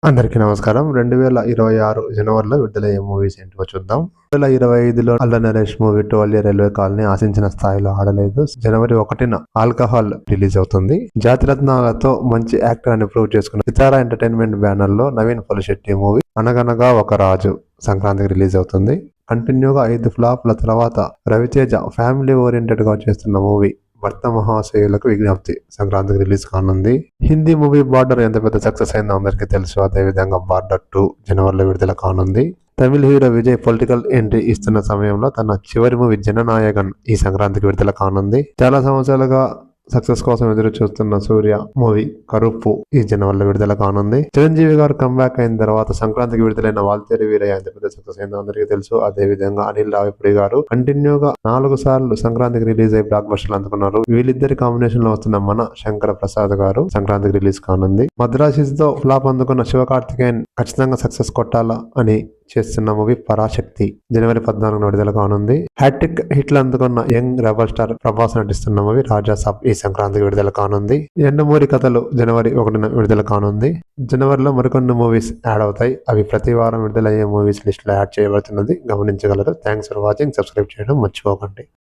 అందరికీ నమస్కారం. 2026 జనవరిలో విడుదలయ్యే మూవీస్ ఏంటివో చూద్దాం. 2025లో అల్ల నరేష్ మూవీ 12 రైల్వే కాలనీ ఆశించిన స్థాయిలో ఆడలేదు. జనవరి 1న ఆల్కహాల్ రిలీజ్ అవుతుంది. జాతిరత్నాలతో మంచి యాక్టర్ అని ప్రూవ్ చేసుకున్న సితారా ఎంటర్టైన్మెంట్ బ్యానర్ లో నవీన్ పొలిశెట్టి మూవీ అనగనగా ఒక రాజు సంక్రాంతికి రిలీజ్ అవుతుంది. కంటిన్యూగా 5 ఫ్లాప్ల తర్వాత రవితేజ ఫ్యామిలీ ఓరియంటెడ్ గా చేస్తున్న మూవీ భర్త మహాశయులకు విజ్ఞప్తి సంక్రాంతికి రిలీజ్ కానుంది. హిందీ మూవీ బార్డర్ ఎంత పెద్ద సక్సెస్ అయిందో అందరికీ తెలుసు. అదేవిధంగా బార్డర్ 2 జనవరిలో విడుదల కానుంది. తమిళ హీరో విజయ్ పొలిటికల్ ఎంట్రీ ఇస్తున్న సమయంలో తన చివరి మూవీ జననాయకన్ ఈ సంక్రాంతికి విడుదల కానుంది. చాలా సంవత్సరాలుగా సక్సెస్ కోసం ఎదురు చూస్తున్న సూర్య మూవీ కరుప్పు ఈ జనవరిలో విడుదల కానుంది. చిరంజీవి గారు కంబ్యాక్ అయిన తర్వాత సంక్రాంతికి విడుదలైన వాల్తేరు వీరయ్య ఎంత పెద్ద సక్సెస్ అయిందో అందరికీ తెలుసు. అదే విధంగా అనిల్ రావిపూడి గారు కంటిన్యూగా 4 సార్లు సంక్రాంతికి రిలీజ్ అయ్యి బ్లాక్ బస్టర్లు అందుకున్నారు. వీళ్ళిద్దరి కాంబినేషన్ లో వస్తున్న మన శంకర ప్రసాద్ గారు సంక్రాంతికి రిలీజ్ కానుంది. మద్రాసితో ఫ్లాప్ అందుకున్న శివకార్తికేయన్ ఖచ్చితంగా సక్సెస్ కొట్టాలా అని చేస్తున్న మూవీ పరాశక్తి జనవరి 14న విడుదల కానుంది. హ్యాట్రిక్ హిట్లు అందుకున్న యంగ్ రెబల్ స్టార్ ప్రభాస్ నటిస్తున్న మూవీ రాజాసాబ్ ఈ సంక్రాంతికి విడుదల కానుంది. ఎండమూరి కథలు జనవరి 1న విడుదల కానుంది. జనవరిలో మరికొన్ని మూవీస్ యాడ్ అవుతాయి. అవి ప్రతి వారం విడుదలయ్యే మూవీస్ లిస్ట్ లో యాడ్ చేయబడుతున్నది గమనించగలరు. Thanks for watching. సబ్స్క్రైబ్ చేయడం మర్చిపోకండి.